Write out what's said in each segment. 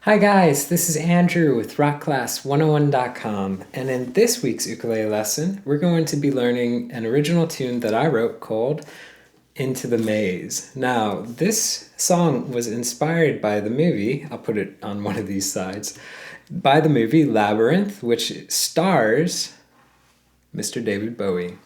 Hi guys, this is Andrew with rockclass101.com, and in this week's ukulele lesson, we're going to be learning an original tune that I wrote called Into the Maze. Now, this song was inspired by the movie, I'll put it on one of these sides, by the movie Labyrinth, which stars Mr. David Bowie.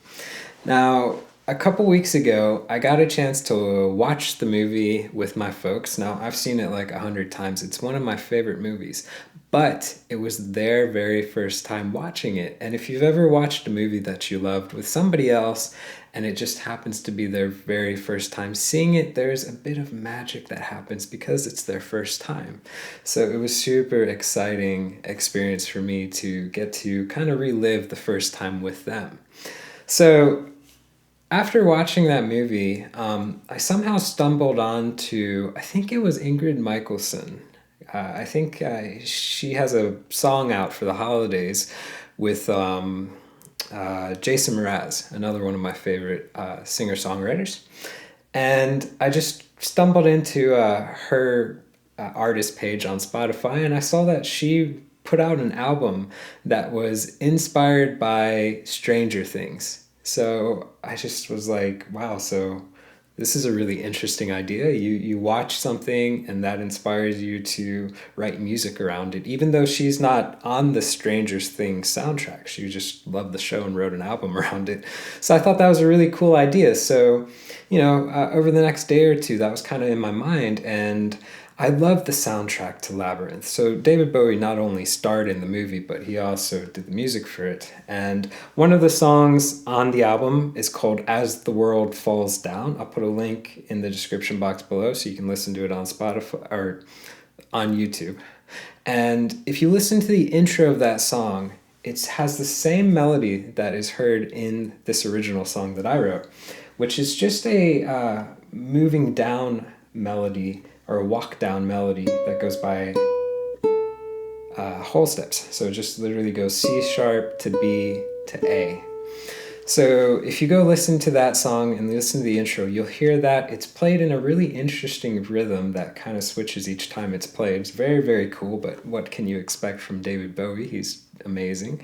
Now, a couple weeks ago, I got a chance to watch the movie with my folks. Now, I've seen it like 100 times. It's one of my favorite movies, but it was their very first time watching it. And if you've ever watched a movie that you loved with somebody else, and it just happens to be their very first time seeing it, there's a bit of magic that happens because it's their first time. So it was super exciting experience for me to get to kind of relive the first time with them. So after watching that movie, I somehow stumbled on I think it was Ingrid Michaelson. I think she has a song out for the holidays with Jason Mraz, another one of my favorite singer-songwriters. And I just stumbled into her artist page on Spotify, and I saw that she put out an album that was inspired by Stranger Things. So I just was like, wow, so this is a really interesting idea. You watch something and that inspires you to write music around it, even though she's not on the Stranger Things soundtrack. She just loved the show and wrote an album around it. So I thought that was a really cool idea. So, over the next day or two, that was kind of in my mind, and I love the soundtrack to Labyrinth. So David Bowie not only starred in the movie, but he also did the music for it. And one of the songs on the album is called As the World Falls Down. I'll put a link in the description box below so you can listen to it on Spotify or on YouTube. And if you listen to the intro of that song, it has the same melody that is heard in this original song that I wrote, which is just a moving down melody, or a walk down melody that goes by whole steps. So it just literally goes C sharp to B to A. So if you go listen to that song and listen to the intro, you'll hear that it's played in a really interesting rhythm that kind of switches each time it's played. It's very, very cool, but what can you expect from David Bowie? He's amazing.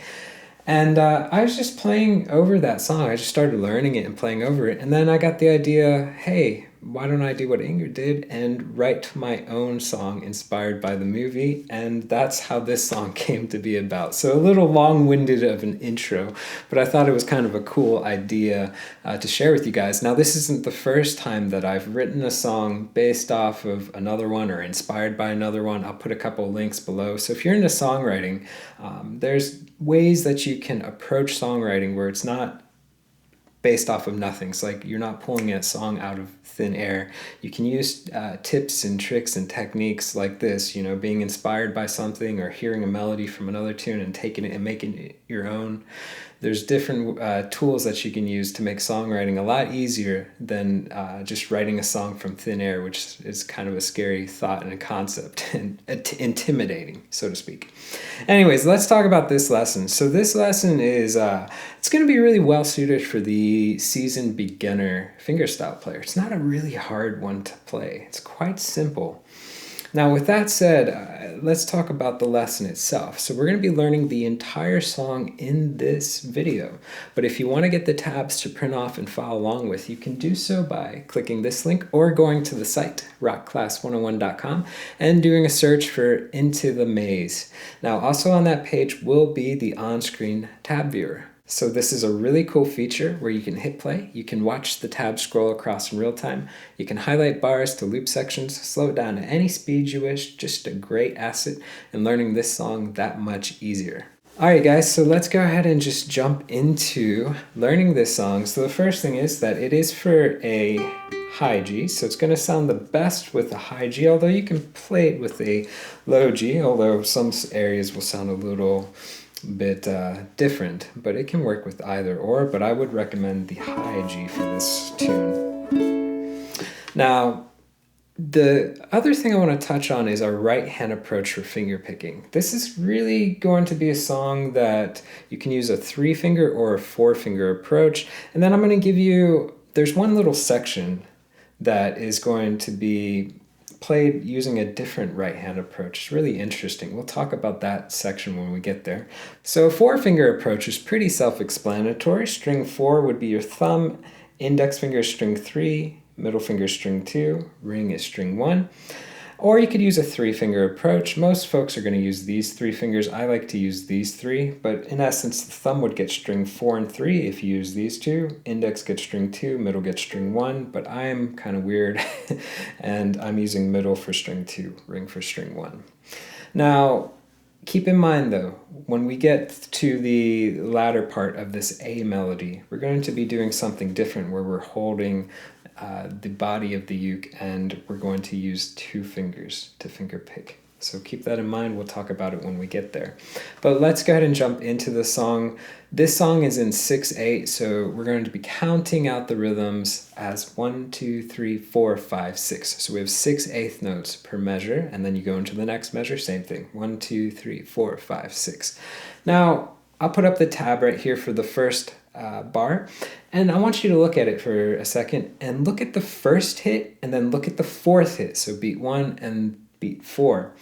And I was just playing over that song. I just started learning it and playing over it. And then I got the idea, hey, why don't I do what Ingrid did and write my own song inspired by the movie? And that's how this song came to be about. So a little long-winded of an intro, but I thought it was kind of a cool idea to share with you guys. Now, this isn't the first time that I've written a song based off of another one or inspired by another one. I'll put a couple links below. So if you're into songwriting, there's ways that you can approach songwriting where it's not based off of nothing. It's like you're not pulling a song out of thin air. You can use tips and tricks and techniques like this, being inspired by something or hearing a melody from another tune and taking it and making it your own. There's different tools that you can use to make songwriting a lot easier than just writing a song from thin air, which is kind of a scary thought and a concept and intimidating, so to speak. Anyways, let's talk about this lesson. So this lesson is, it's going to be really well suited for the seasoned beginner fingerstyle player. It's not a really hard one to play. It's quite simple. Now, with that said, let's talk about the lesson itself. So we're going to be learning the entire song in this video. But if you want to get the tabs to print off and follow along with, you can do so by clicking this link or going to the site, rockclass101.com, and doing a search for Into the Maze. Now, also on that page will be the on-screen tab viewer. So this is a really cool feature where you can hit play, you can watch the tab scroll across in real time, you can highlight bars to loop sections, slow it down at any speed you wish, just a great asset in learning this song that much easier. Alright guys, so let's go ahead and just jump into learning this song. So the first thing is that it is for a high G, so it's going to sound the best with a high G, although you can play it with a low G, although some areas will sound a little bit different, but it can work with either or, but I would recommend the high G for this tune. Now, the other thing I want to touch on is our right hand approach for finger picking. This is really going to be a song that you can use a 3-finger or a 4-finger approach, and then I'm going to give you, there's one little section that is going to be played using a different right hand approach. It's really interesting. We'll talk about that section when we get there. So a 4-finger approach is pretty self-explanatory. String 4 would be your thumb, index finger is string 3, middle finger is string 2, ring is string 1. Or you could use a 3-finger approach. Most folks are going to use these 3 fingers. I like to use these 3, but in essence, the thumb would get string 4 and 3 if you use these 2. Index gets string 2, middle gets string 1, but I'm kind of weird, and I'm using middle for string 2, ring for string 1. Now, keep in mind though, when we get to the latter part of this A melody, we're going to be doing something different where we're holding the body of the uke, and we're going to use 2 fingers to finger pick. So keep that in mind. We'll talk about it when we get there. But let's go ahead and jump into the song. This song is in 6/8, so we're going to be counting out the rhythms as 1, 2, 3, 4, 5, 6. So we have 6 eighth notes per measure, and then you go into the next measure, same thing. 1, 2, 3, 4, 5, 6. Now, I'll put up the tab right here for the first bar, and I want you to look at it for a second and look at the first hit and then look at the 4th hit, so beat 1 and beat 4.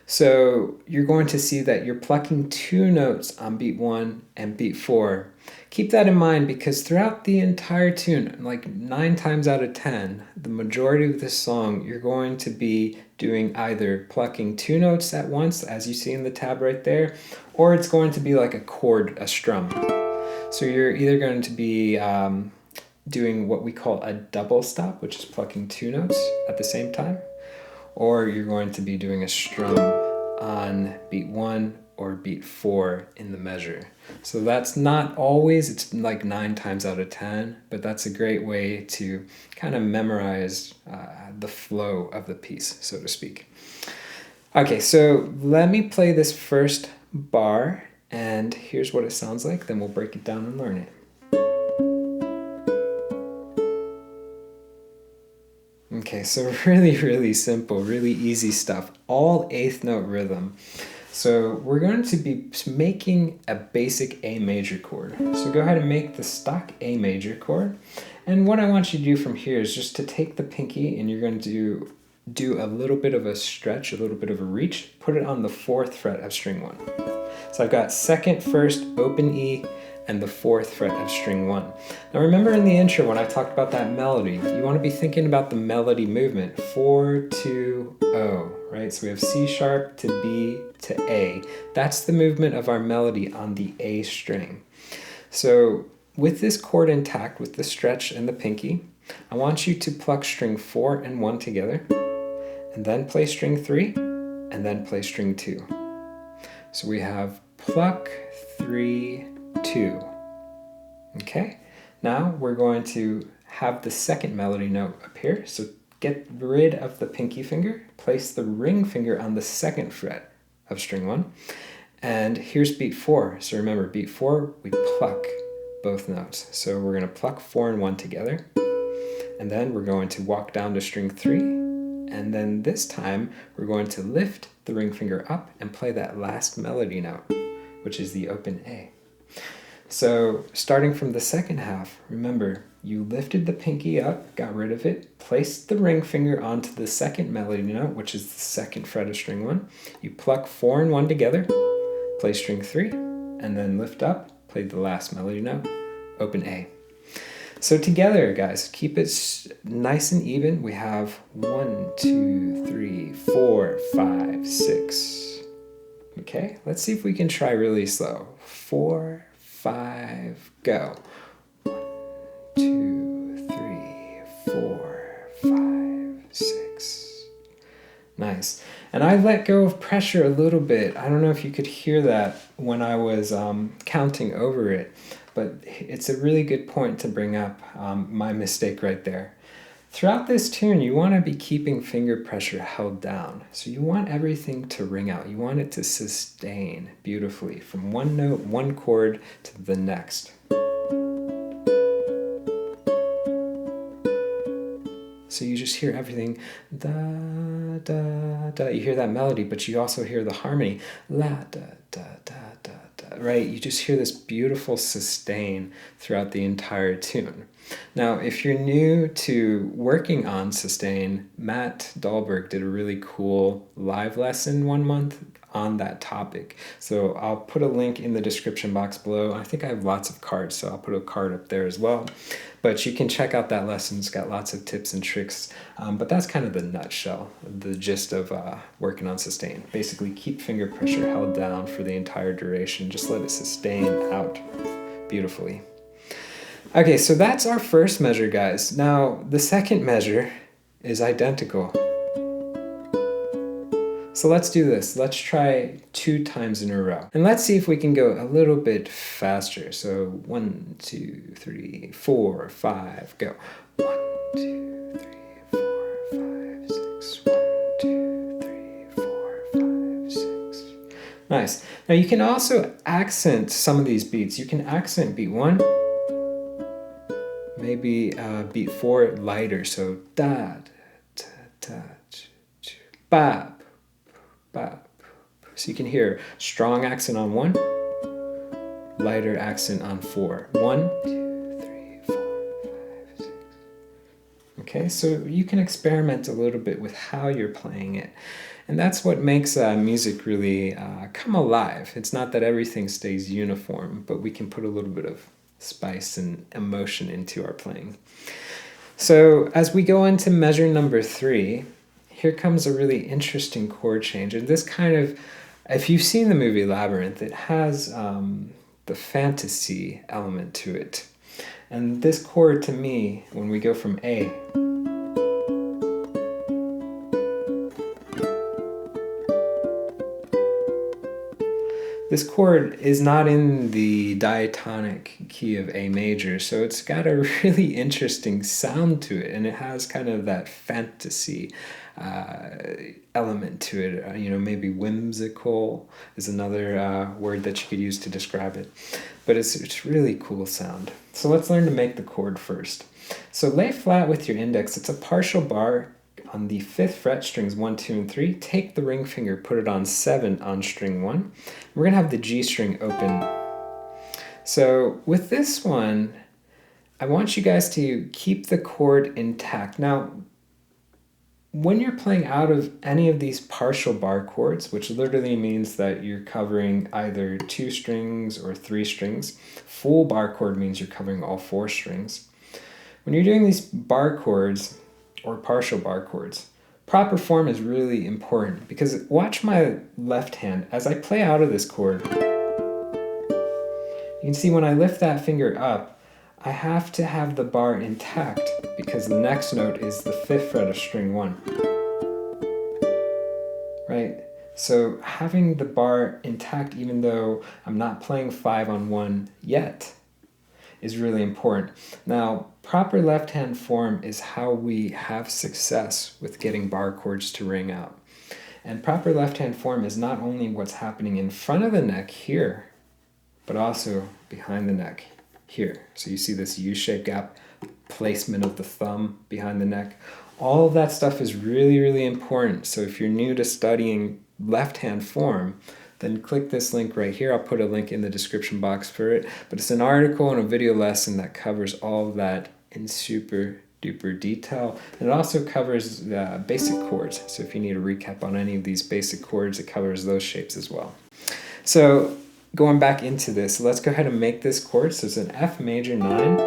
So you're going to see that you're plucking 2 notes on beat 1 and beat 4. Keep that in mind because throughout the entire tune, like 9 times out of 10, the majority of this song, you're going to be doing either plucking 2 notes at once, as you see in the tab right there, or it's going to be like a chord, a strum. So you're either going to be doing what we call a double stop, which is plucking 2 notes at the same time, or you're going to be doing a strum on beat 1 or beat 4 in the measure. So that's not always, it's like 9 times out of 10, but that's a great way to kind of memorize the flow of the piece, so to speak. Okay, so let me play this first bar, and here's what it sounds like, then we'll break it down and learn it. Okay, so really simple, really easy stuff. All 8th note rhythm. So we're going to be making a basic A major chord. So go ahead and make the stock A major chord. And what I want you to do from here is just to take the pinky and you're going to do a little bit of a stretch, a little bit of a reach, put it on the 4th fret of string 1. So I've got 2nd, 1st, open E, and the 4th fret of string 1. Now remember in the intro when I talked about that melody, you want to be thinking about the melody movement, 4, 2, O, right? So we have C sharp to B to A. That's the movement of our melody on the A string. So with this chord intact, with the stretch and the pinky, I want you to pluck string 4 and 1 together, and then play string 3, and then play string 2. So we have pluck, 3, 2. Okay, now we're going to have the second melody note appear. So get rid of the pinky finger, place the ring finger on the 2nd fret of string 1, and here's beat 4. So remember, beat 4, we pluck both notes. So we're going to pluck 4 and 1 together, and then we're going to walk down to string 3, and then this time we're going to lift the ring finger up and play that last melody note, which is the open A. So starting from the second half, remember, you lifted the pinky up, got rid of it, placed the ring finger onto the 2nd melody note, which is the 2nd fret of string 1. You pluck 4 and 1 together, play string 3, and then lift up, play the last melody note, open A. So together, guys, keep it nice and even. We have 1, 2, 3, 4, 5, 6. Okay, let's see if we can try really slow. 4, 5, go. 1, 2, 3, 4, 5, 6. Nice. And I let go of pressure a little bit. I don't know if you could hear that when I was counting over it, but it's a really good point to bring up, my mistake right there. Throughout this tune, you want to be keeping finger pressure held down. So you want everything to ring out. You want it to sustain beautifully from one note, one chord to the next. So you just hear everything, da, da, da. You hear that melody, but you also hear the harmony, la, da, da, da, da, da, right, you just hear this beautiful sustain throughout the entire tune. Now, if you're new to working on sustain, Matt Dahlberg did a really cool live lesson 1 month on that topic. So I'll put a link in the description box below. I think I have lots of cards, so I'll put a card up there as well. But you can check out that lesson. It's got lots of tips and tricks. But that's kind of the nutshell, the gist of working on sustain. Basically, keep finger pressure held down for the entire duration. Just let it sustain out beautifully. Okay, so that's our first measure, guys. Now, the second measure is identical. So let's do this. Let's try 2 times in a row. And let's see if we can go a little bit faster. So 1, 2, 3, 4, 5, go. 1, 2, 3, 4, 5, 6. 1, 2, 3, 4, 5, 6. Nice. Now you can also accent some of these beats. You can accent beat 1. Maybe beat 4 lighter. So da, da, da, ba. So you can hear strong accent on 1, lighter accent on 4. 1, 2, 3, 4, 5, 6. Okay, so you can experiment a little bit with how you're playing it. And that's what makes music really come alive. It's not that everything stays uniform, but we can put a little bit of spice and emotion into our playing. So as we go into measure number 3, here comes a really interesting chord change. And this kind of, if you've seen the movie Labyrinth, it has the fantasy element to it. And this chord to me, when we go from A, this chord is not in the diatonic key of A major, so it's got a really interesting sound to it, and it has kind of that fantasy element to it. Maybe whimsical is another word that you could use to describe it. But it's really cool sound. So let's learn to make the chord first. So lay flat with your index. It's a partial bar on the 5th fret, strings 1, 2, and 3. Take the ring finger, put it on 7 on string 1. We're going to have the G string open. So with this one, I want you guys to keep the chord intact. Now, when you're playing out of any of these partial bar chords, which literally means that you're covering either 2 strings or 3 strings, full bar chord means you're covering all 4 strings. When you're doing these bar chords, or partial bar chords, proper form is really important, because watch my left hand. As I play out of this chord, you can see when I lift that finger up, I have to have the bar intact, because the next note is the 5th fret of string 1. Right? So having the bar intact, even though I'm not playing 5 on 1 yet, is really important. Now, proper left hand form is how we have success with getting bar chords to ring out. And proper left hand form is not only what's happening in front of the neck here, but also behind the neck here. So you see this U-shaped gap, placement of the thumb behind the neck. All of that stuff is really, really important. So if you're new to studying left hand form, then click this link right here. I'll put a link in the description box for it. But it's an article and a video lesson that covers all of that in super duper detail. And it also covers the basic chords. So if you need a recap on any of these basic chords, it covers those shapes as well. So going back into this, let's go ahead and make this chord. So it's an F major 9.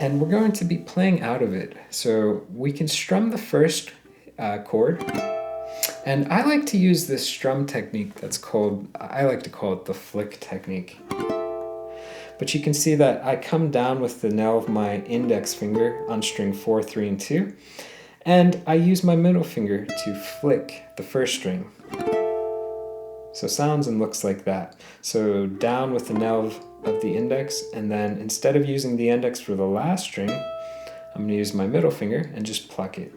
And we're going to be playing out of it. So we can strum the first chord. And I like to use this strum technique that's I like to call it the flick technique. But you can see that I come down with the nail of my index finger on string 4, 3, and 2. And I use my middle finger to flick the first string. So sounds and looks like that. So down with the nail of the index, and then instead of using the index for the last string, I'm going to use my middle finger and just pluck it.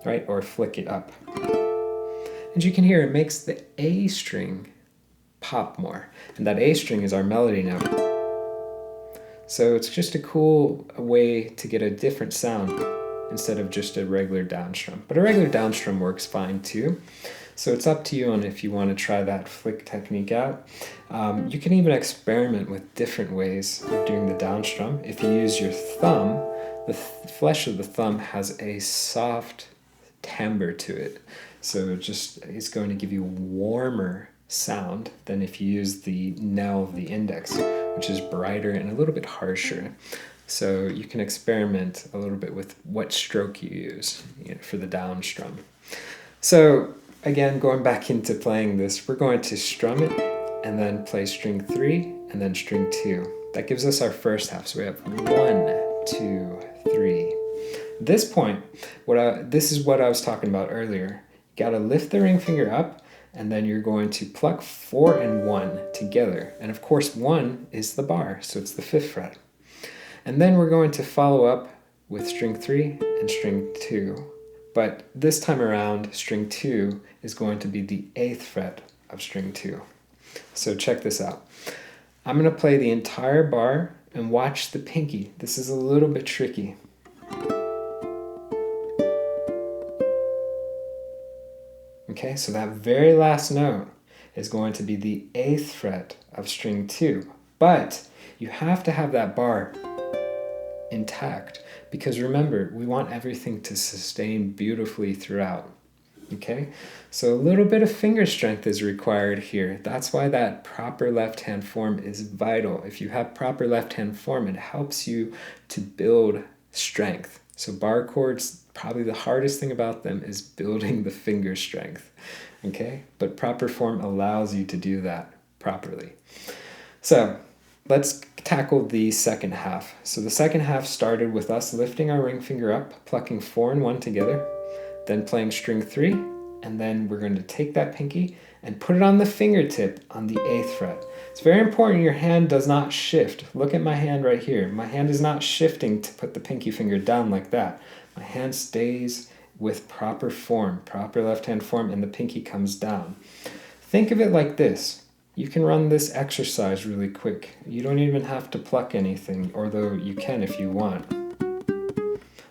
Right? Or flick it up. And you can hear it makes the A string pop more. And that A string is our melody note. So it's just a cool way to get a different sound instead of just a regular down strum. But a regular down strum works fine too. So it's up to you on if you want to try that flick technique out. You can even experiment with different ways of doing the down strum. If you use your thumb, the flesh of the thumb has a soft timbre to it. So it's going to give you a warmer sound than if you use the nail of the index, which is brighter and a little bit harsher. So you can experiment a little bit with what stroke you use, for the down strum. So again, going back into playing this, we're going to strum it and then play string 3 and then string 2. That gives us our first half. So we have 1, 2, 3. At this point, this is what I was talking about earlier. You got to lift the ring finger up, and then you're going to pluck 4 and 1 together. And of course, 1 is the bar, so it's the 5th fret. And then we're going to follow up with string 3 and string 2. But this time around, string 2 is going to be the 8th fret of string 2. So check this out. I'm going to play the entire bar and watch the pinky. This is a little bit tricky. Okay, so that very last note is going to be the 8th fret of string 2. But you have to have that bar intact, because remember, we want everything to sustain beautifully throughout. Okay, so a little bit of finger strength is required here. That's why that proper left hand form is vital. If you have proper left hand form, it helps you to build strength. So bar chords, probably the hardest thing about them is building the finger strength. Okay, but proper form allows you to do that properly. So let's tackle the second half. So the second half started with us lifting our ring finger up, plucking 4 and 1 together, then playing string 3, and then we're going to take that pinky and put it on the fingertip on the 8th fret. It's very important your hand does not shift. Look at my hand right here. My hand is not shifting to put the pinky finger down like that. My hand stays with proper form, proper left hand form, and the pinky comes down. Think of it like this. You can run this exercise really quick. You don't even have to pluck anything, although you can if you want.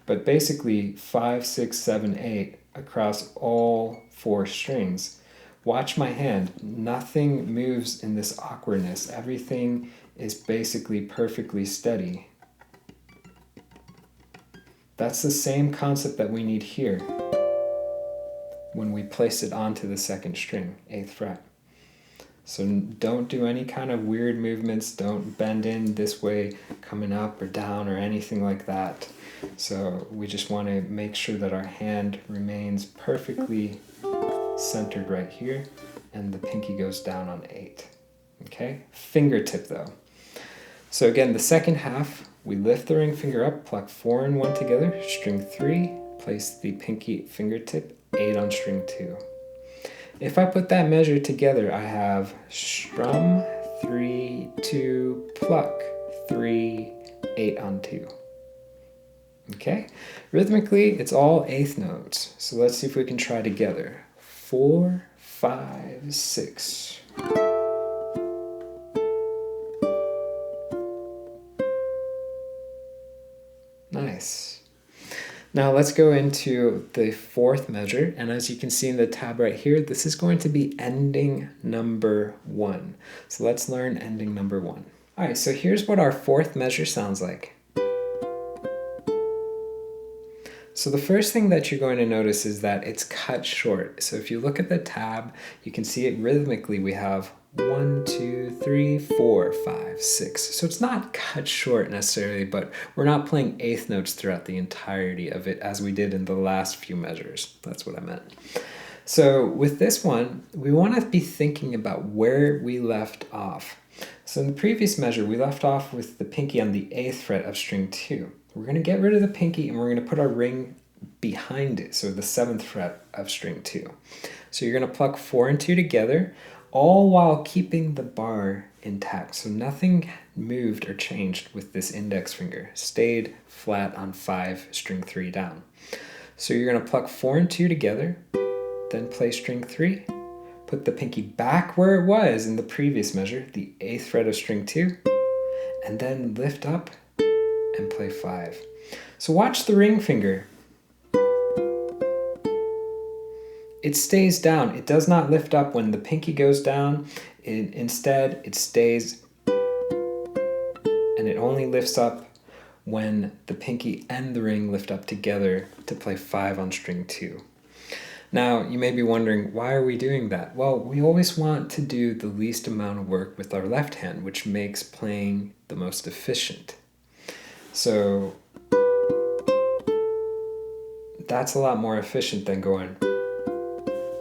But basically 5, 6, 7, 8 across all 4 strings. Watch my hand. Nothing moves in this awkwardness. Everything is basically perfectly steady. That's the same concept that we need here when we place it onto the second string, 8th fret. So don't do any kind of weird movements. Don't bend in this way, coming up or down or anything like that. So we just want to make sure that our hand remains perfectly centered right here, and the pinky goes down on 8. Okay, fingertip though. So again, the second half, we lift the ring finger up, pluck 4 and 1 together, string 3, place the pinky fingertip, 8 on string 2. If I put that measure together, I have strum, 3, 2, pluck, 3, 8 on 2. Okay? Rhythmically, it's all 8th notes. So let's see if we can try together. 4, 5, 6. Nice. Now let's go into the 4th measure, and as you can see in the tab right here, this is going to be ending number 1. So let's learn ending number 1. All right, so here's what our 4th measure sounds like. So the first thing that you're going to notice is that it's cut short. So if you look at the tab, you can see it rhythmically. We have 1, 2, 3, 4, 5, 6. So it's not cut short necessarily, but we're not playing 8th notes throughout the entirety of it as we did in the last few measures. That's what I meant. So with this one, we want to be thinking about where we left off. So in the previous measure, we left off with the pinky on the 8th fret of string 2. We're going to get rid of the pinky and we're going to put our ring behind it, so the 7th fret of string 2. So you're going to pluck 4 and 2 together, all while keeping the bar intact. So nothing moved or changed with this index finger. Stayed flat on 5, string 3 down. So you're going to pluck 4 and 2 together, then play string 3, put the pinky back where it was in the previous measure, the 8th fret of string 2, and then lift up and play 5. So watch the ring finger. it stays down. It does not lift up when the pinky goes down. Instead, it stays, and it only lifts up when the pinky and the ring lift up together to play 5 on string 2. Now, you may be wondering, why are we doing that? Well, we always want to do the least amount of work with our left hand, which makes playing the most efficient. So that's a lot more efficient than going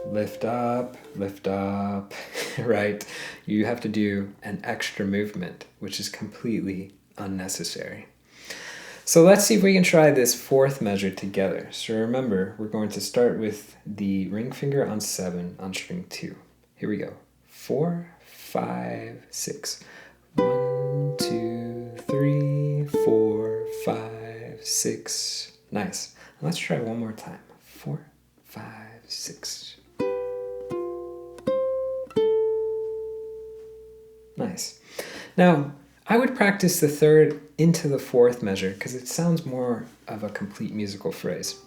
lift up, right? You have to do an extra movement, which is completely unnecessary. So let's see if we can try this 4th measure together. So remember, we're going to start with the ring finger on 7 on string 2. Here we go. 4, 5, 6. 1, 2, 3, 4, 5, 6. Nice. Let's try one more time. 4, 5, 6. Nice. Now, I would practice the 3rd into the 4th measure because it sounds more of a complete musical phrase.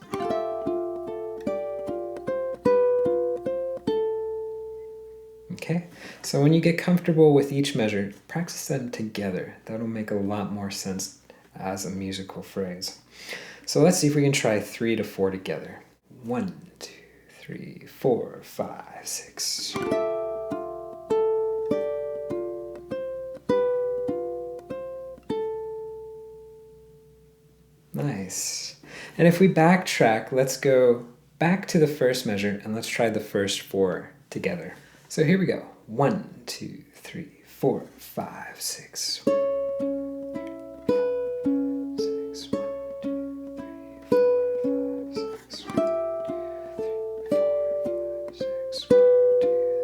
Okay, so when you get comfortable with each measure, practice them together. That'll make a lot more sense as a musical phrase. So let's see if we can try 3 to 4 together. 1, 2, 3, 4, 5, 6. Nice. And if we backtrack, let's go back to the 1st measure and let's try the first 4 together. So here we go. 1, 2, 3, 4, 5, 6. 1, 2, 3, 4, 5, 6. 1, 2, 3, 4, 5, 6. 1,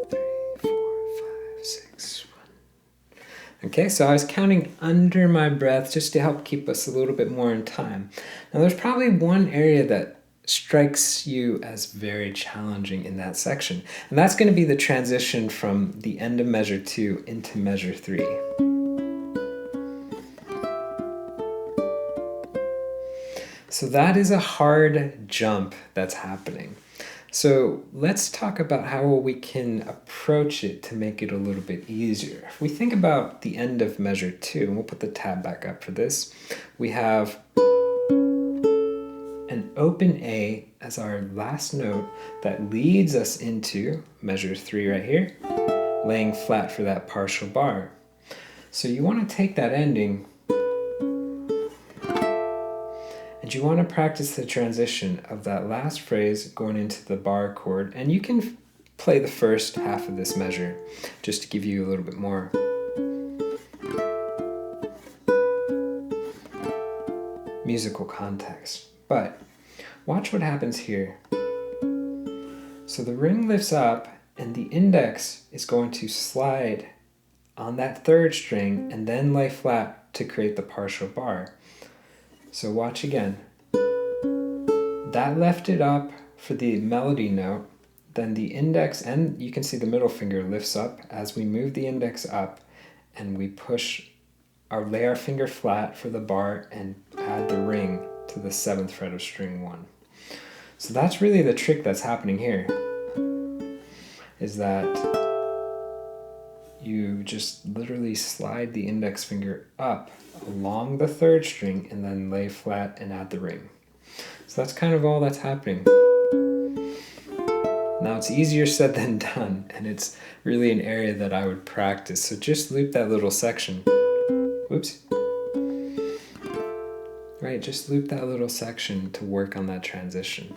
2, 3, 4, 5, 6. 1. Okay, so I was counting under my breath just to help keep us a little bit more in time. Now there's probably one area that strikes you as very challenging in that section, and that's going to be the transition from the end of measure 2 into measure 3. So that is a hard jump that's happening. So let's talk about how we can approach it to make it a little bit easier. If we think about the end of measure 2, and we'll put the tab back up for this, we have an open A as our last note that leads us into measure 3 right here, laying flat for that partial bar. So you want to take that ending and you want to practice the transition of that last phrase going into the bar chord, and you can play the first half of this measure just to give you a little bit more musical context. But watch what happens here. So the ring lifts up and the index is going to slide on that 3rd string and then lay flat to create the partial bar. So watch again. That left it up for the melody note, then the index, and you can see the middle finger lifts up as we move the index up and we lay our finger flat for the bar and add the ring to the 7th fret of string 1. So that's really the trick that's happening here, is that you just literally slide the index finger up along the 3rd string and then lay flat and add the ring. So that's kind of all that's happening. Now it's easier said than done, and it's really an area that I would practice. So just loop that little section. Whoops. Right, just loop that little section to work on that transition.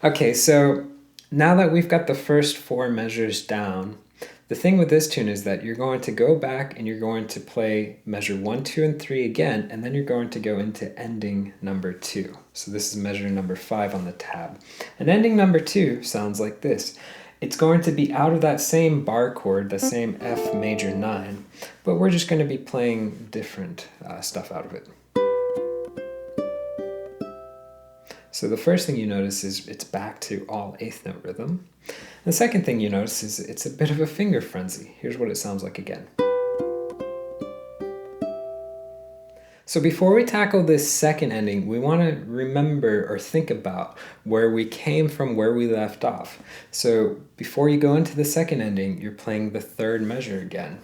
Okay, so now that we've got the first 4 measures down, the thing with this tune is that you're going to go back and you're going to play measure 1, 2, and 3 again, and then you're going to go into ending number 2. So this is measure number 5 on the tab. And ending number 2 sounds like this. It's going to be out of that same bar chord, the same F major 9, but we're just going to be playing different stuff out of it. So the first thing you notice is it's back to all 8th note rhythm. The second thing you notice is it's a bit of a finger frenzy. Here's what it sounds like again. So before we tackle this second ending, we want to remember or think about where we came from, where we left off. So before you go into the second ending, you're playing the third measure again.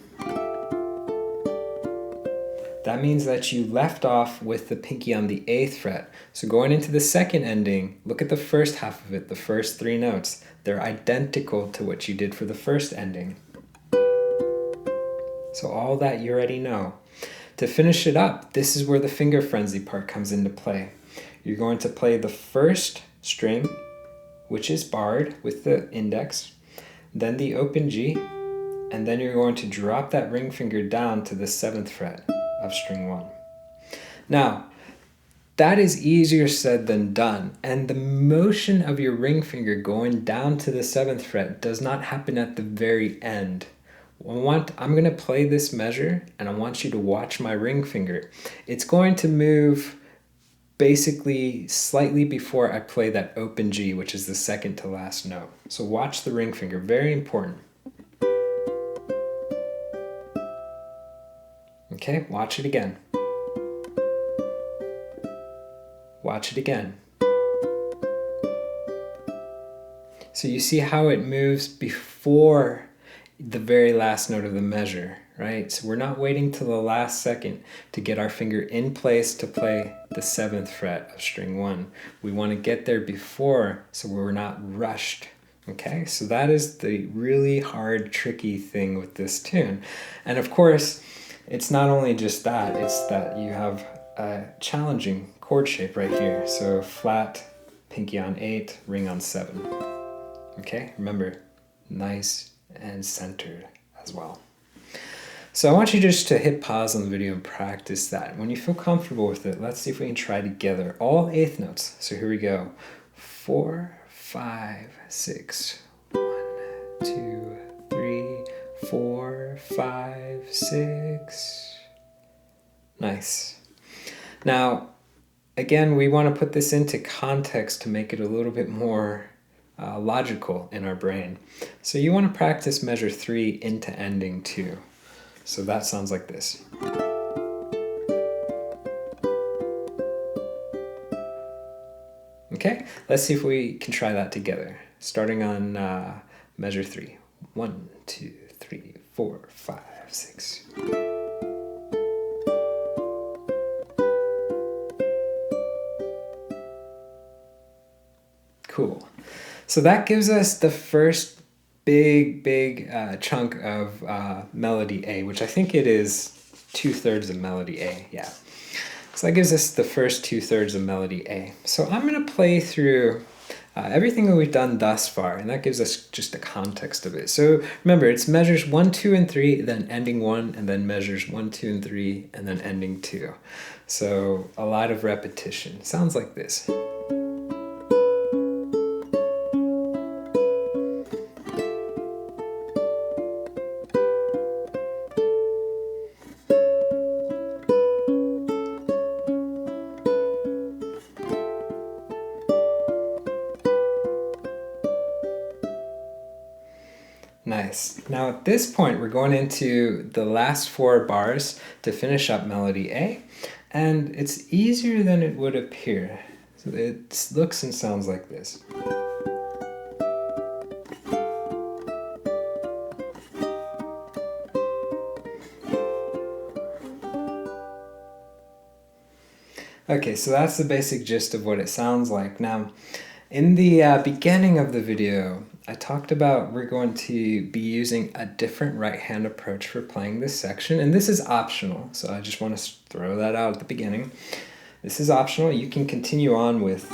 That means that you left off with the pinky on the 8th fret. So going into the second ending, look at the first half of it, the first 3 notes. They're identical to what you did for the first ending. So all that you already know. To finish it up, this is where the finger frenzy part comes into play. You're going to play the first string, which is barred with the index, then the open G, and then you're going to drop that ring finger down to the 7th fret of string 1. Now, that is easier said than done, and the motion of your ring finger going down to the 7th fret does not happen at the very end. I'm going to play this measure, and I want you to watch my ring finger. It's going to move basically slightly before I play that open G, which is the second to last note. So watch the ring finger, very important. Okay, watch it again. Watch it again. So you see how it moves before the very last note of the measure, right? So we're not waiting till the last second to get our finger in place to play the 7th fret of string 1. We want to get there before so we're not rushed. Okay, so that is the really hard, tricky thing with this tune. And of course, it's not only just that, it's that you have a challenging chord shape right here. So flat, pinky on 8, ring on 7. Okay, remember, nice and centered as well. So I want you just to hit pause on the video and practice that. When you feel comfortable with it, let's see if we can try together all 8th notes. So here we go. 4, 5, 6. 1, 2, 3, 4, 5, 6. Nice. Now, again, we want to put this into context to make it a little bit more logical in our brain. So you want to practice measure 3 into ending 2. So that sounds like this. Okay, let's see if we can try that together. Starting on measure 3. 1, 2, 3, 4, 5, 6. Cool. So that gives us the first big chunk of melody A, which I think it is 2/3 of melody A, yeah. So that gives us the first 2/3 of melody A. So I'm going to play through everything that we've done thus far, and that gives us just the context of it. So remember, it's measures 1, 2, and 3, then ending 1, and then measures 1, 2, and 3, and then ending 2. So a lot of repetition. Sounds like this. Nice. Now at this point, we're going into the last 4 bars to finish up melody A, and it's easier than it would appear. So it looks and sounds like this. Okay, so that's the basic gist of what it sounds like. Now, in the beginning of the video, I talked about we're going to be using a different right hand approach for playing this section, and this is optional, so I just want to throw that out at the beginning. This is optional. You can continue on with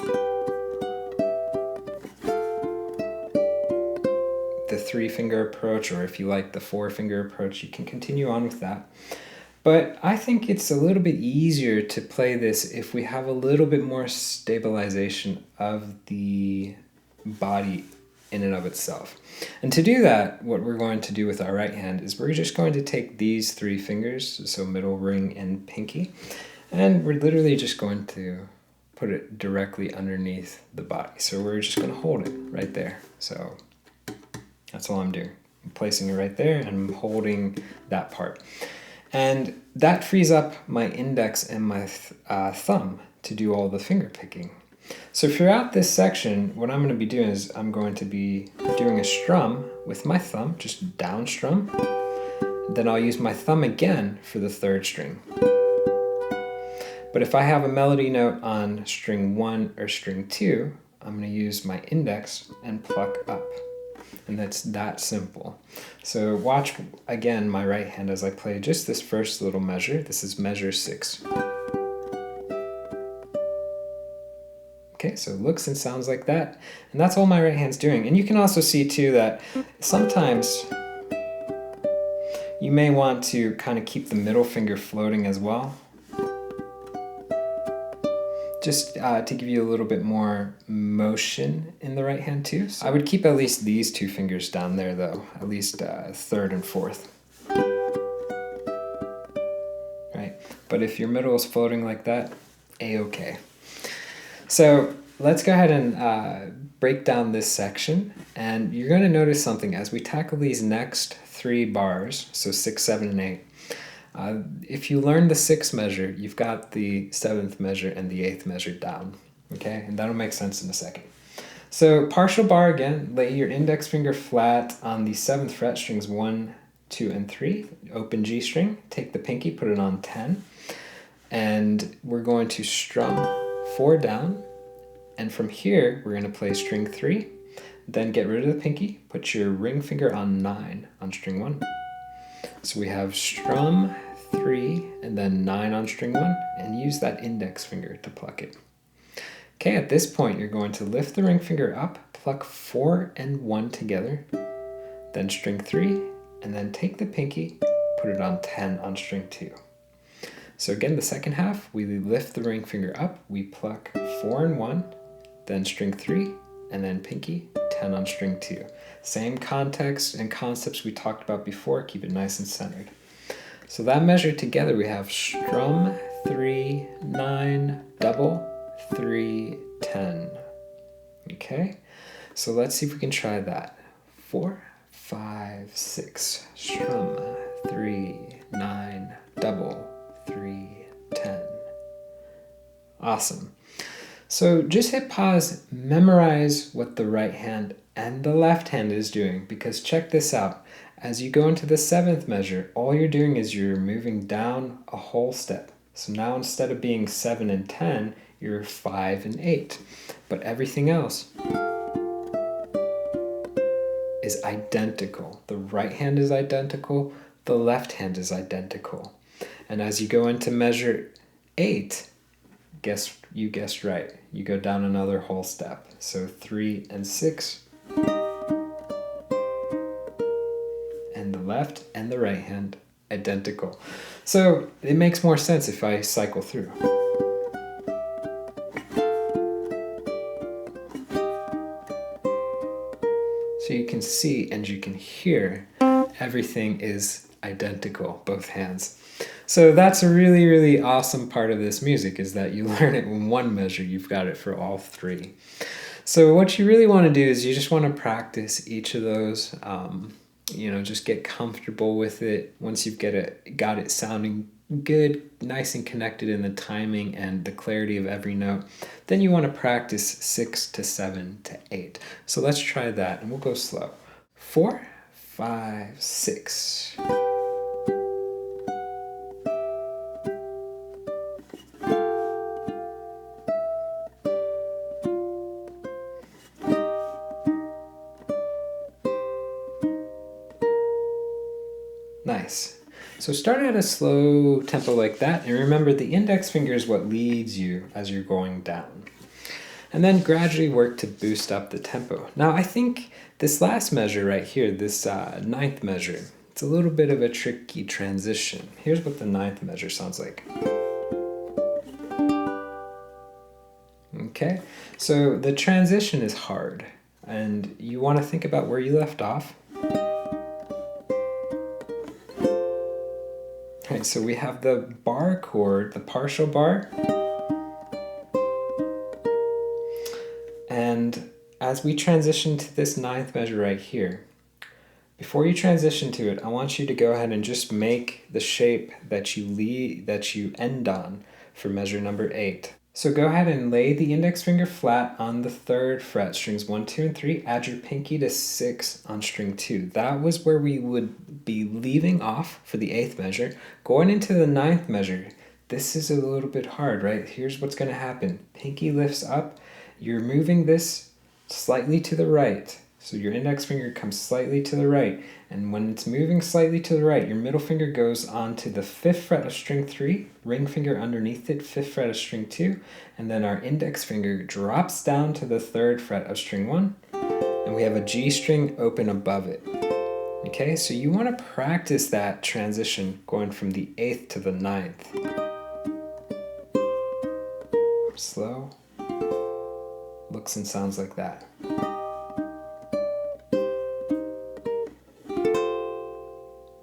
the 3-finger approach, or if you like the 4-finger approach, you can continue on with that. But I think it's a little bit easier to play this if we have a little bit more stabilization of the body in and of itself. And to do that, what we're going to do with our right hand is we're just going to take these 3 fingers, so middle, ring, and pinky, and we're literally just going to put it directly underneath the body. So we're just going to hold it right there. So that's all I'm doing. I'm placing it right there and I'm holding that part. And that frees up my index and my thumb to do all the finger picking. So throughout this section, what I'm going to be doing is I'm going to be doing a strum with my thumb, just down strum. Then I'll use my thumb again for the third string. But if I have a melody note on string 1 or string 2, I'm going to use my index and pluck up. And that's that simple. So watch again my right hand as I play just this first little measure. This is measure 6. Okay, so it looks and sounds like that. And that's all my right hand's doing. And you can also see too that sometimes you may want to kind of keep the middle finger floating as well. Just to give you a little bit more motion in the right hand too. So I would keep at least these 2 fingers down there though, at least 3rd and 4th. Right, but if your middle is floating like that, A-okay. So let's go ahead and break down this section, and you're going to notice something as we tackle these next 3 bars, so 6, 7, and 8. If you learn the 6th measure, you've got the 7th measure and the 8th measure down, okay? And that'll make sense in a second. So partial bar again, lay your index finger flat on the 7th fret, strings 1, 2, and 3, open G string, take the pinky, put it on 10, and we're going to strum 4 down, and from here we're going to play string 3, then get rid of the pinky, put your ring finger on 9 on string 1. So we have strum 3 and then 9 on string 1, and use that index finger to pluck it. Okay, at this point you're going to lift the ring finger up, pluck 4 and 1 together, then string 3, and then take the pinky, put it on 10 on string 2. So again, the second half, we lift the ring finger up, we pluck 4 and 1, then string 3, and then pinky, 10 on string 2. Same context and concepts we talked about before, keep it nice and centered. So that measure together, we have strum 3, 9, double, 3, 10. Okay, so let's see if we can try that. 4, 5, 6, strum 3, 9, double, 3, 10. Awesome. So just hit pause, memorize what the right hand and the left hand is doing, because check this out. As you go into the 7th measure, all you're doing is you're moving down a whole step. So now instead of being 7 and 10, you're 5 and 8. But everything else is identical. The right hand is identical, the left hand is identical. And as you go into measure 8, you guessed right. You go down another whole step. So 3 and 6. And the left and the right hand identical. So it makes more sense if I cycle through. So you can see and you can hear everything is identical, both hands. So that's a really, really awesome part of this music, is that you learn it in one measure, you've got it for all 3. So what you really want to do is you just want to practice each of those, just get comfortable with it. Once you've got it sounding good, nice and connected in the timing and the clarity of every note, then you want to practice 6 to 7 to 8. So let's try that, and we'll go slow. 4, 5, 6. Nice. So start at a slow tempo like that, and remember the index finger is what leads you as you're going down. And then gradually work to boost up the tempo. Now I think this last measure right here, this 9th measure, it's a little bit of a tricky transition. Here's what the 9th measure sounds like. Okay, so the transition is hard, and you want to think about where you left off. Right, so we have the bar chord, the partial bar. And as we transition to this 9th measure right here, Before you transition to it, I want you to go ahead and just make the shape that you end on for measure number 8. So go ahead and lay the index finger flat on the 3rd fret, strings 1, 2, and 3. Add your pinky to 6 on string 2. That was where we would be leaving off for the 8th measure. Going into the 9th measure, this is a little bit hard, right? Here's what's going to happen. Pinky lifts up. You're moving this slightly to the right. So your index finger comes slightly to the right, and when it's moving slightly to the right, your middle finger goes onto the 5th fret of string 3, ring finger underneath it, 5th fret of string 2, and then our index finger drops down to the 3rd fret of string 1, and we have a G string open above it. Okay, so you want to practice that transition going from the 8th to the 9th. Slow. Looks and sounds like that.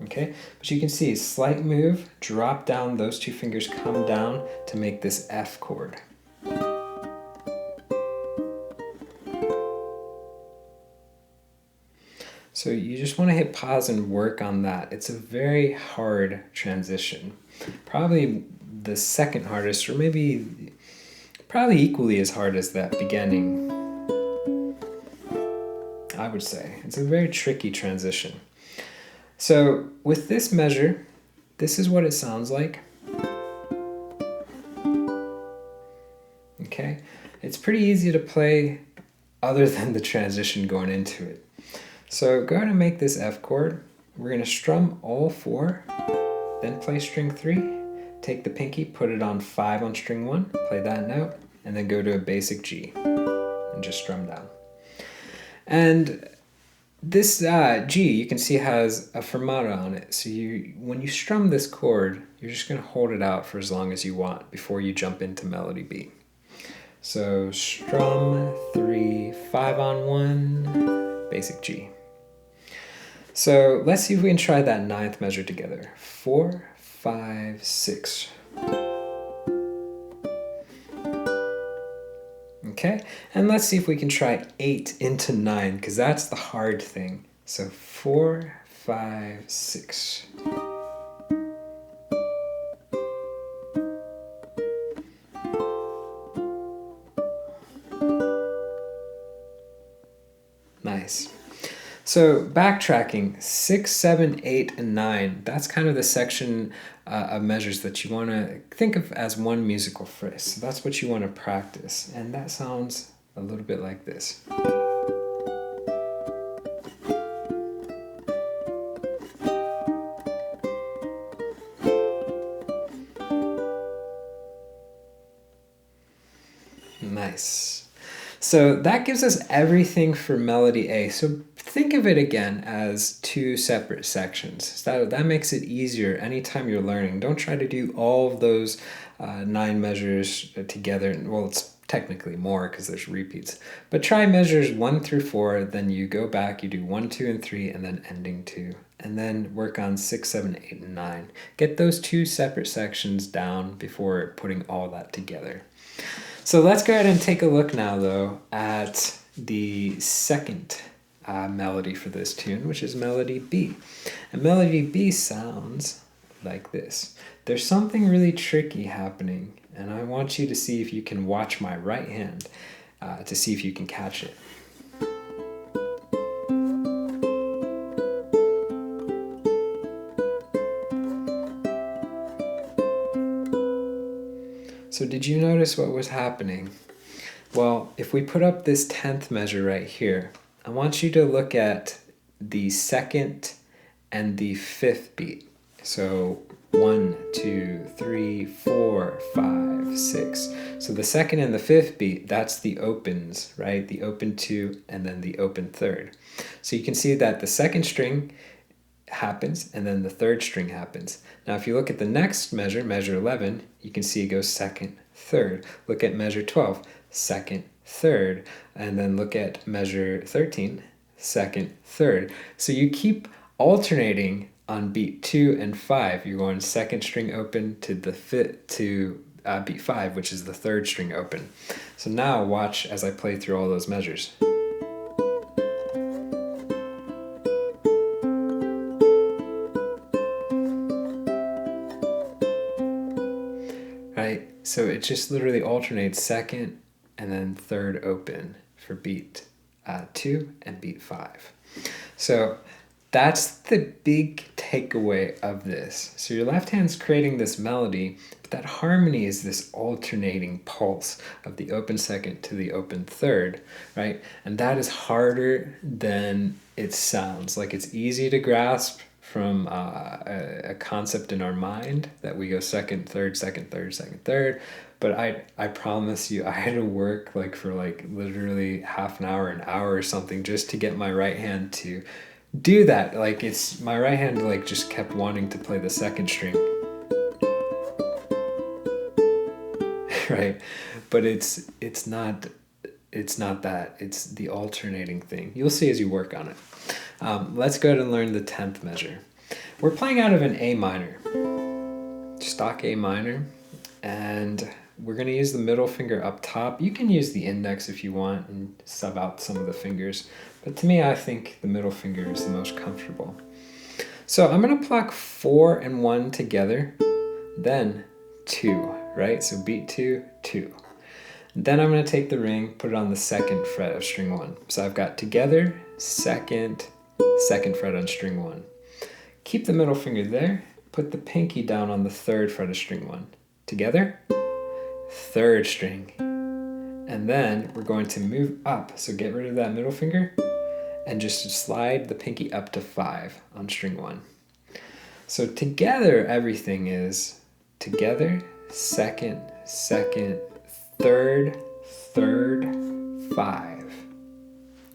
Okay, but you can see slight move, drop down, those 2 fingers come down to make this F chord. So you just want to hit pause and work on that. It's a very hard transition. Probably the second hardest, or maybe probably equally as hard as that beginning, I would say. It's a very tricky transition. So with this measure, this is what it sounds like. Okay, it's pretty easy to play other than the transition going into it. So go ahead and make this F chord. We're going to strum all 4, then play string 3, take the pinky, put it on 5 on string 1, play that note, and then go to a basic G and just strum down. And this G, you can see, has a fermata on it. So when you strum this chord, you're just going to hold it out for as long as you want before you jump into melody B. So strum 3, 5 on 1, basic G. So let's see if we can try that 9th measure together. 4, 5, 6. Okay, and let's see if we can try 8 into 9, because that's the hard thing. So 4, 5, 6. Nice. So backtracking, 6, 7, 8, and 9, that's kind of the section of measures that you want to think of as one musical phrase. So that's what you want to practice. And that sounds a little bit like this. Nice. So that gives us everything for melody A. So think of it again as 2 separate sections. So that makes it easier anytime you're learning. Don't try to do all of those 9 measures together. Well, it's technically more because there's repeats. But try measures 1 through 4, then you go back, you do 1, 2, and 3, and then ending 2. And then work on 6, 7, 8, and 9. Get those 2 separate sections down before putting all that together. So let's go ahead and take a look now, though, at the second melody for this tune, which is melody B. And melody B sounds like this. There's something really tricky happening, and I want you to see if you can watch my right hand to see if you can catch it. So did you notice what was happening? Well, if we put up this 10th measure right here, I want you to look at the 2nd and the 5th beat. So 1, 2, 3, 4, 5, 6. So the 2nd and the 5th beat, that's the opens, right? The open 2 and then the open 3rd. So you can see that the 2nd string happens and then the 3rd string happens. Now if you look at the next measure, measure 11, you can see it goes 2nd, 3rd. Look at measure 12, 2nd, 3rd, and then look at measure 13, 2nd, 3rd. So you keep alternating on beat 2 and 5. You're going 2nd string open to the beat 5, which is the 3rd string open. So now watch as I play through all those measures. So it just literally alternates second and then third open for beat 2 and beat 5. So that's the big takeaway of this. So your left hand's creating this melody, but that harmony is this alternating pulse of the open second to the open third, right? And that is harder than it sounds. Like, it's easy to grasp from a concept in our mind that we go second, third, second, third, second, third. But I promise you, I had to work like for like literally half an hour or something just to get my right hand to do that. Like, it's my right hand like just kept wanting to play the second string. Right? But it's not that. It's the alternating thing. You'll see as you work on it. Let's go ahead and learn the 10th measure. We're playing out of an A minor, stock A minor, and we're going to use the middle finger up top. You can use the index if you want and sub out some of the fingers, but to me, I think the middle finger is the most comfortable. So I'm going to pluck 4 and 1 together, then 2, right? So beat 2, 2. Then I'm going to take the ring, put it on the 2nd fret of string 1. So I've got together, 2nd fret on string 1. Keep the middle finger there, put the pinky down on the 3rd fret of string 1. Together, 3rd string. And then we're going to move up, so get rid of that middle finger and just slide the pinky up to 5 on string 1. So together, everything is together, 2nd, 2nd, 3rd, 3rd, 5.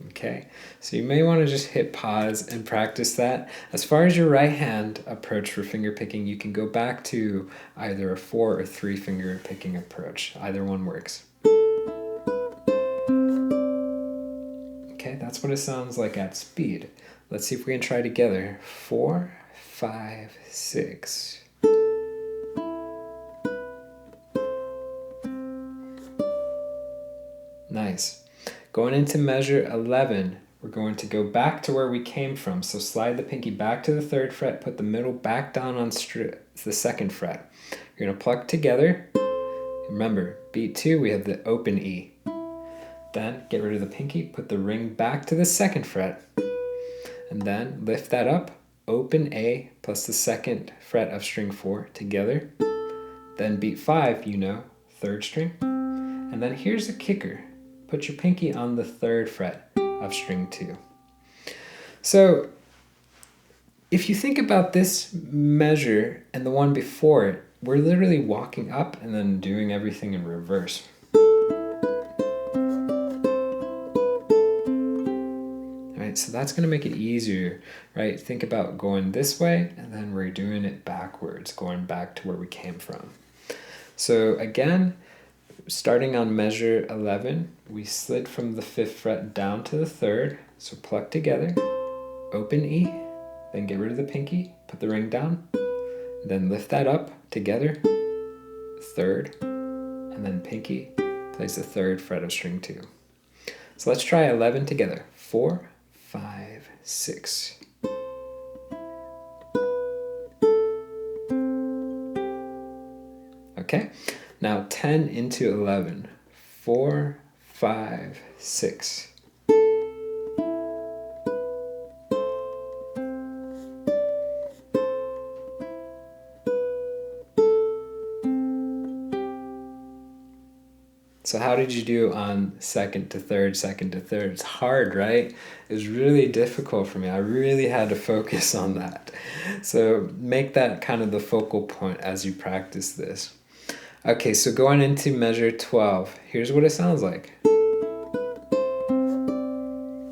Okay, so you may want to just hit pause and practice that. As far as your right hand approach for finger picking, you can go back to either a 4 or 3 finger picking approach. Either one works. Okay, that's what it sounds like at speed. Let's see if we can try together. 4, 5, 6. Nice. Going into measure 11, we're going to go back to where we came from. So slide the pinky back to the 3rd fret, put the middle back down on the 2nd fret. You're going to pluck together. Remember, beat 2, we have the open E. Then get rid of the pinky, put the ring back to the 2nd fret, and then lift that up, open A plus the 2nd fret of string 4 together. Then beat 5, 3rd string. And then here's the kicker. Put your pinky on the 3rd fret of string 2. So if you think about this measure and the one before it, we're literally walking up and then doing everything in reverse. Right, so that's going to make it easier, right? Think about going this way and then we're doing it backwards, going back to where we came from. So again, starting on measure 11, we slid from the 5th fret down to the 3rd. So pluck together, open E, then get rid of the pinky, put the ring down, then lift that up together, 3rd, and then pinky plays the 3rd fret of string 2. So let's try 11 together. 4, 5, 6. Okay. Now 10 into 11. 4, 5, 6. So how did you do on 2nd to 3rd, 2nd to 3rd? It's hard, right? It was really difficult for me. I really had to focus on that. So make that kind of the focal point as you practice this. Okay, so going into measure 12, here's what it sounds like.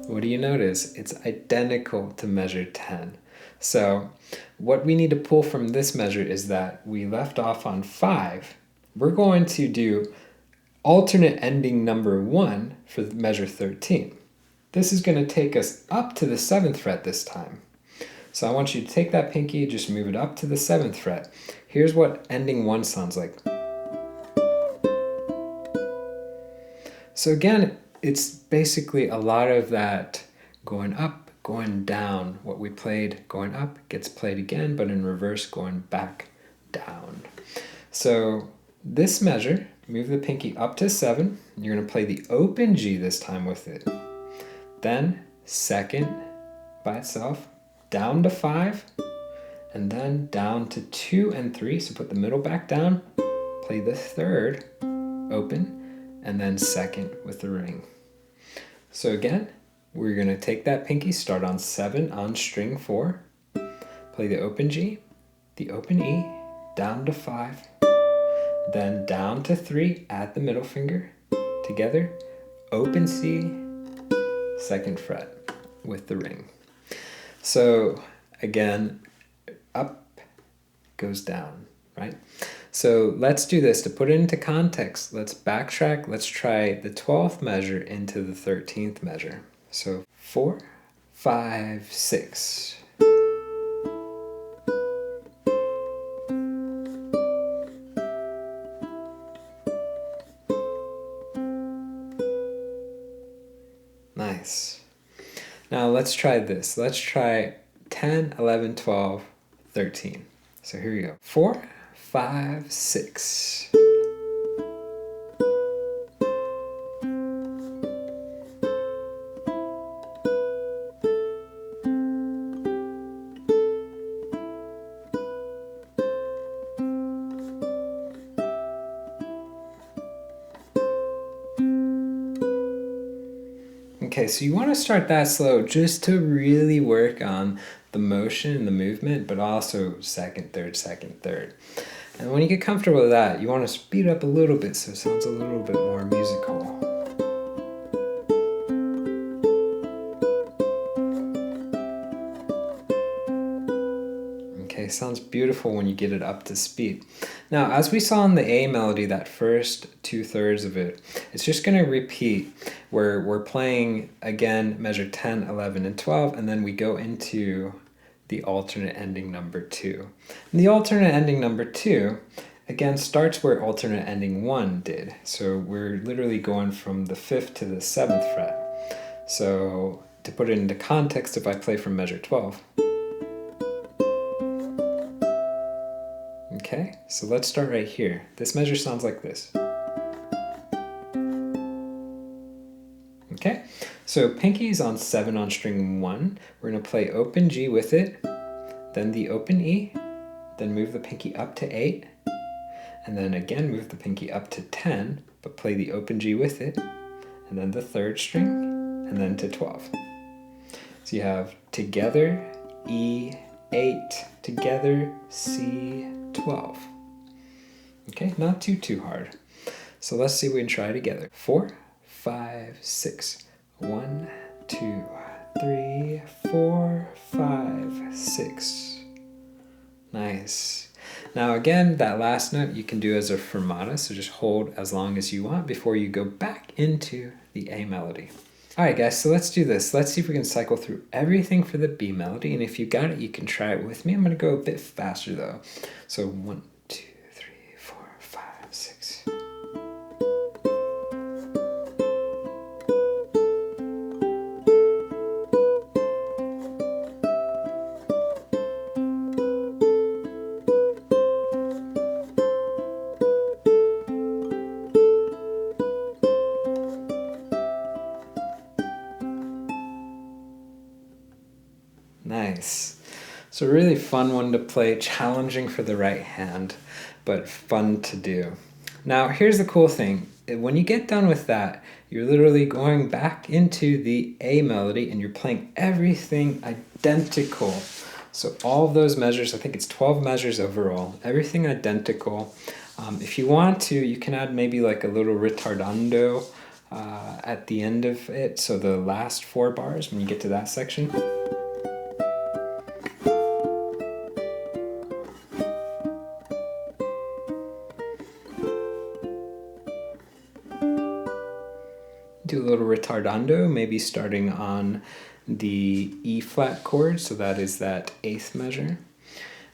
What do you notice? It's identical to measure 10. So what we need to pull from this measure is that we left off on 5. We're going to do alternate ending number 1 for measure 13. This is going to take us up to the 7th fret this time. So I want you to take that pinky, just move it up to the 7th fret. Here's what ending 1 sounds like. So again, it's basically a lot of that going up, going down. What we played going up gets played again, but in reverse, going back down. So this measure, move the pinky up to 7. You're going to play the open G this time with it. Then second by itself, down to 5, and then down to 2 and 3. So put the middle back down, play the third open, and then second with the ring. So again, we're going to take that pinky, start on 7 on string 4, play the open G, the open E, down to 5, then down to 3, add the middle finger, together, open C, second fret with the ring. So again, up goes down, right? So let's do this. To put it into context, let's backtrack. Let's try the 12th measure into the 13th measure. So 4, 5, 6. Nice. Now let's try this. Let's try 10, 11, 12, 13. So here we go. 4, 5, 6. Okay, so you want to start that slow just to really work on the motion and the movement, but also second, third. And when you get comfortable with that, you want to speed up a little bit so it sounds a little bit more musical. Okay, sounds beautiful when you get it up to speed. Now, as we saw in the A melody, that first 2/3 of it, it's just going to repeat where we're playing, again, measure 10, 11, and 12, and then we go into the alternate ending number 2. And the alternate ending number 2, again, starts where alternate ending 1 did. So we're literally going from the 5th to the 7th fret. So to put it into context, if I play from measure 12, okay, so let's start right here. This measure sounds like this. Okay, so pinky's on 7 on string 1. We're going to play open G with it, then the open E, then move the pinky up to 8, and then again move the pinky up to 10, but play the open G with it, and then the 3rd string, and then to 12. So you have together, E, 8, together, C, 12. Okay, not too hard. So let's see if we can try together. 4, 5, 6. 1, 2, 3, 4, 5, 6. Nice. Now again, that last note you can do as a fermata, so just hold as long as you want before you go back into the A melody. Alright guys, so let's do this. Let's see if we can cycle through everything for the B melody, and if you got it, you can try it with me. I'm going to go a bit faster though. So 1, 2, 3, 4, 5, 6. Nice. So a really fun one to play, challenging for the right hand, but fun to do. Now here's the cool thing. When you get done with that, you're literally going back into the A melody and you're playing everything identical. So all of those measures, I think it's 12 measures overall, everything identical. If you want to, you can add maybe like a little ritardando at the end of it. So the last 4 bars, when you get to that section. Do a little ritardando, maybe starting on the E flat chord, so that is that 8th measure.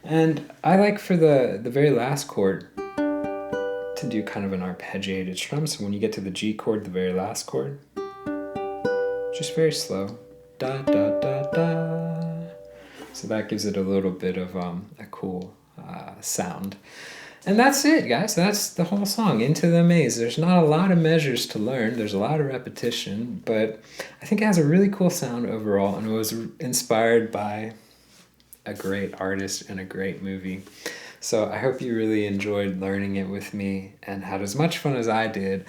And I like for the very last chord to do kind of an arpeggiated strum, so when you get to the G chord, the very last chord, just very slow, da da da da. So that gives it a little bit of a cool sound. And that's it, guys. That's the whole song, Into the Maze. There's not a lot of measures to learn. There's a lot of repetition, but I think it has a really cool sound overall, and it was inspired by a great artist and a great movie. So I hope you really enjoyed learning it with me and had as much fun as I did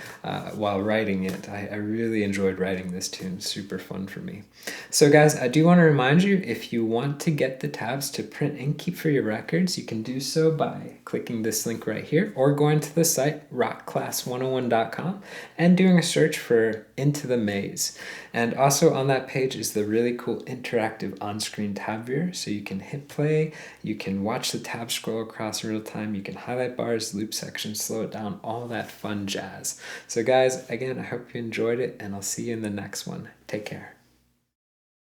while writing it. I really enjoyed writing this tune. Super fun for me. So guys, I do want to remind you, if you want to get the tabs to print and keep for your records, you can do so by clicking this link right here or going to the site rockclass101.com and doing a search for Into the Maze. And also on that page is the really cool interactive on-screen tab viewer, so you can hit play, you can watch the tab scroll across in real time, you can highlight bars, loop sections, slow it down, all that fun jazz. So guys, again, I hope you enjoyed it, and I'll see you in the next one. Take care.